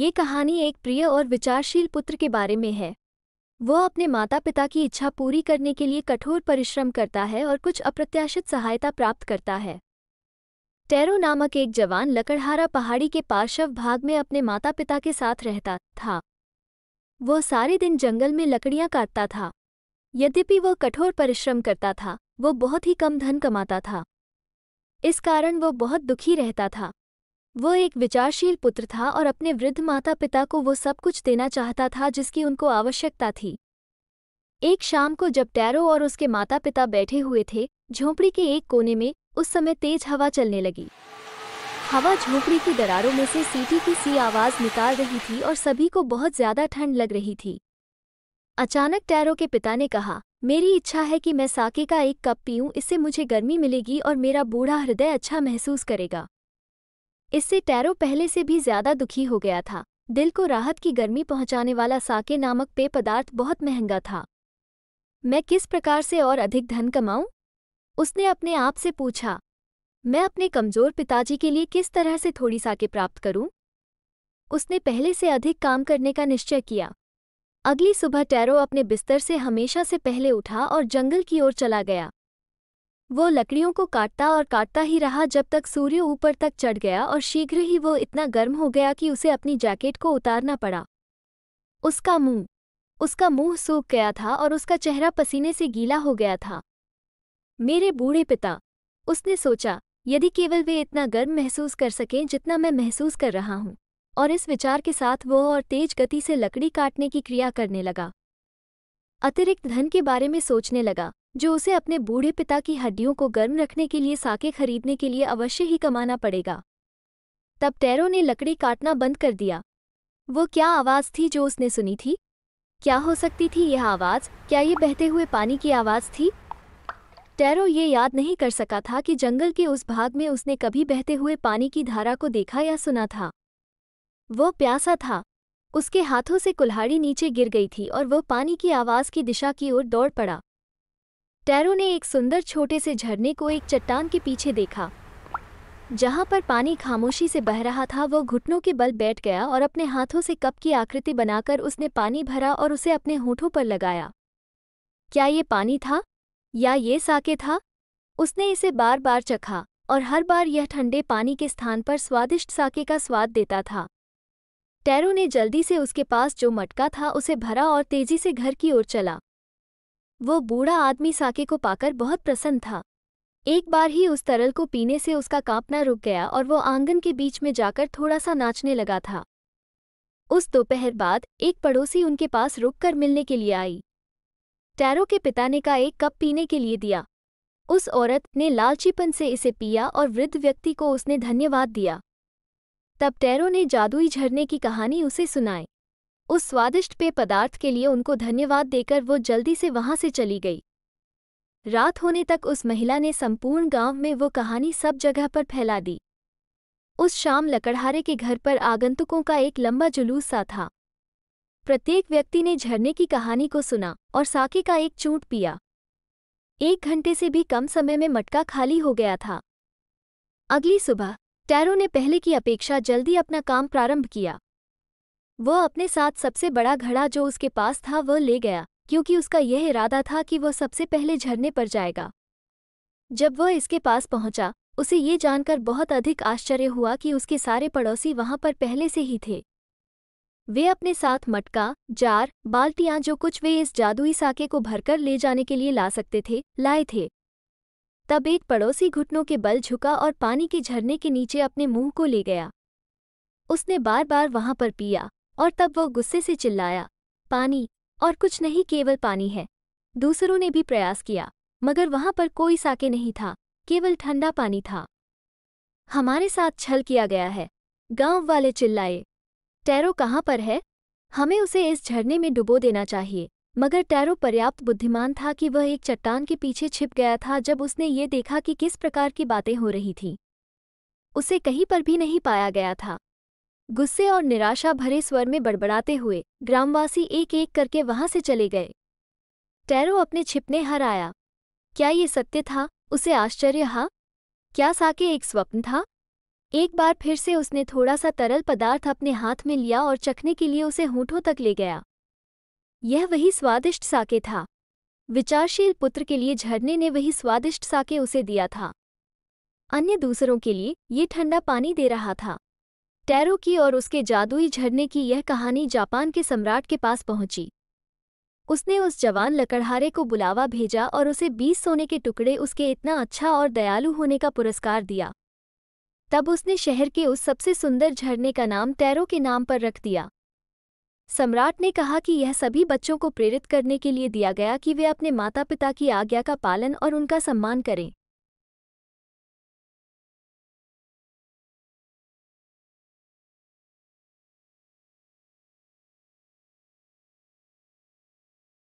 ये कहानी एक प्रिय और विचारशील पुत्र के बारे में है। वो अपने माता पिता की इच्छा पूरी करने के लिए कठोर परिश्रम करता है और कुछ अप्रत्याशित सहायता प्राप्त करता है। टेरो नामक एक जवान लकड़हारा पहाड़ी के पार्श्व भाग में अपने माता पिता के साथ रहता था। वो सारे दिन जंगल में लकड़ियां काटता था। यद्यपि वो कठोर परिश्रम करता था, वो बहुत ही कम धन कमाता था। इस कारण वो बहुत दुखी रहता था। वो एक विचारशील पुत्र था और अपने वृद्ध माता पिता को वो सब कुछ देना चाहता था जिसकी उनको आवश्यकता थी। एक शाम को जब टेरो और उसके माता पिता बैठे हुए थे झोंपड़ी के एक कोने में, उस समय तेज हवा चलने लगी। हवा झोंपड़ी की दरारों में से सीटी की सी आवाज निकाल रही थी और सभी को बहुत ज्यादा ठंड लग रही थी। अचानक टेरो के पिता ने कहा, मेरी इच्छा है कि मैं साके का एक कप पीऊं, इससे मुझे गर्मी मिलेगी और मेरा बूढ़ा हृदय अच्छा महसूस करेगा। इससे टेरो पहले से भी ज्यादा दुखी हो गया था। दिल को राहत की गर्मी पहुंचाने वाला साके नामक पेय पदार्थ बहुत महंगा था। मैं किस प्रकार से और अधिक धन कमाऊं? उसने अपने आप से पूछा। मैं अपने कमजोर पिताजी के लिए किस तरह से थोड़ी साके प्राप्त करूं? उसने पहले से अधिक काम करने का निश्चय किया। अगली सुबह टेरो अपने बिस्तर से हमेशा से पहले उठा और जंगल की ओर चला गया। वो लकड़ियों को काटता और काटता ही रहा जब तक सूर्य ऊपर तक चढ़ गया और शीघ्र ही वो इतना गर्म हो गया कि उसे अपनी जैकेट को उतारना पड़ा। उसका मुंह सूख गया था और उसका चेहरा पसीने से गीला हो गया था। मेरे बूढ़े पिता, उसने सोचा, यदि केवल वे इतना गर्म महसूस कर सकें जितना मैं महसूस कर रहा हूं। और इस विचार के साथ वो और तेज गति से लकड़ी काटने की क्रिया करने लगा। अतिरिक्त धन के बारे में सोचने लगा जो उसे अपने बूढ़े पिता की हड्डियों को गर्म रखने के लिए साके खरीदने के लिए अवश्य ही कमाना पड़ेगा। तब टेरो ने लकड़ी काटना बंद कर दिया। वो क्या आवाज़ थी जो उसने सुनी थी? क्या हो सकती थी यह आवाज़? क्या ये बहते हुए पानी की आवाज़ थी? टेरो ये याद नहीं कर सका था कि जंगल के उस भाग में उसने कभी बहते हुए पानी की धारा को देखा या सुना था। वो प्यासा था। उसके हाथों से कुल्हाड़ी नीचे गिर गई थी और वो पानी की आवाज़ की दिशा की ओर दौड़ पड़ा। टेरो ने एक सुंदर छोटे से झरने को एक चट्टान के पीछे देखा। जहां पर पानी खामोशी से बह रहा था, वो घुटनों के बल बैठ गया और अपने हाथों से कप की आकृति बनाकर उसने पानी भरा और उसे अपने होठों पर लगाया। क्या ये पानी था या ये साके था? उसने इसे बार बार चखा और हर बार यह ठंडे पानी के स्थान पर स्वादिष्ट साके का स्वाद देता था। टेरो ने जल्दी से उसके पास जो मटका था उसे भरा और तेजी से घर की ओर चला। वो बूढ़ा आदमी साके को पाकर बहुत प्रसन्न था। एक बार ही उस तरल को पीने से उसका कांपना रुक गया और वो आंगन के बीच में जाकर थोड़ा सा नाचने लगा था। उस दोपहर बाद एक पड़ोसी उनके पास रुककर मिलने के लिए आई। टेरो के पिता ने का एक कप पीने के लिए दिया। उस औरत ने लालचीपन से इसे पिया और वृद्ध व्यक्ति को उसने धन्यवाद दिया। तब टेरो ने जादुई झरने की कहानी उसे सुनाई। उस स्वादिष्ट पेय पदार्थ के लिए उनको धन्यवाद देकर वो जल्दी से वहां से चली गई। रात होने तक उस महिला ने संपूर्ण गांव में वो कहानी सब जगह पर फैला दी। उस शाम लकड़हारे के घर पर आगंतुकों का एक लंबा जुलूस सा था। प्रत्येक व्यक्ति ने झरने की कहानी को सुना और साके का एक चूंट पिया। 1 घंटे से भी कम समय में मटका खाली हो गया था। अगली सुबह टेरो ने पहले की अपेक्षा जल्दी अपना काम प्रारंभ किया। वो अपने साथ सबसे बड़ा घड़ा जो उसके पास था वो ले गया, क्योंकि उसका यह इरादा था कि वो सबसे पहले झरने पर जाएगा। जब वह इसके पास पहुंचा, उसे ये जानकर बहुत अधिक आश्चर्य हुआ कि उसके सारे पड़ोसी वहां पर पहले से ही थे। वे अपने साथ मटका, जार, बाल्टियां जो कुछ वे इस जादुई साके को भरकर ले जाने के लिए ला सकते थे, लाए थे। तब एक पड़ोसी घुटनों के बल झुका और पानी के झरने के नीचे अपने मुंह को ले गया। उसने बार बार वहां पर पिया और तब वो गुस्से से चिल्लाया, पानी और कुछ नहीं, केवल पानी है। दूसरों ने भी प्रयास किया मगर वहां पर कोई साके नहीं था, केवल ठंडा पानी था। हमारे साथ छल किया गया है, गांव वाले चिल्लाए। टेरो कहाँ पर है? हमें उसे इस झरने में डुबो देना चाहिए। मगर टेरो पर्याप्त बुद्धिमान था कि वह एक चट्टान के पीछे छिप गया था जब उसने ये देखा कि किस प्रकार की बातें हो रही थीं। उसे कहीं पर भी नहीं पाया गया था। गुस्से और निराशा भरे स्वर में बड़बड़ाते हुए ग्रामवासी एक एक करके वहां से चले गए। टेरो अपने छिपने हर आया। क्या ये सत्य था? उसे आश्चर्य हा। क्या साके एक स्वप्न था? एक बार फिर से उसने थोड़ा सा तरल पदार्थ अपने हाथ में लिया और चखने के लिए उसे होठों तक ले गया। यह वही स्वादिष्ट साके था। विचारशील पुत्र के लिए झरने ने वही स्वादिष्ट साके उसे दिया था। अन्य दूसरों के लिए ये ठंडा पानी दे रहा था। टैरो की और उसके जादुई झरने की यह कहानी जापान के सम्राट के पास पहुंची। उसने उस जवान लकड़हारे को बुलावा भेजा और उसे 20 सोने के टुकड़े उसके इतना अच्छा और दयालु होने का पुरस्कार दिया। तब उसने शहर के उस सबसे सुंदर झरने का नाम टैरो के नाम पर रख दिया। सम्राट ने कहा कि यह सभी बच्चों को प्रेरित करने के लिए दिया गया कि वे अपने माता पिता की आज्ञा का पालन और उनका सम्मान करें।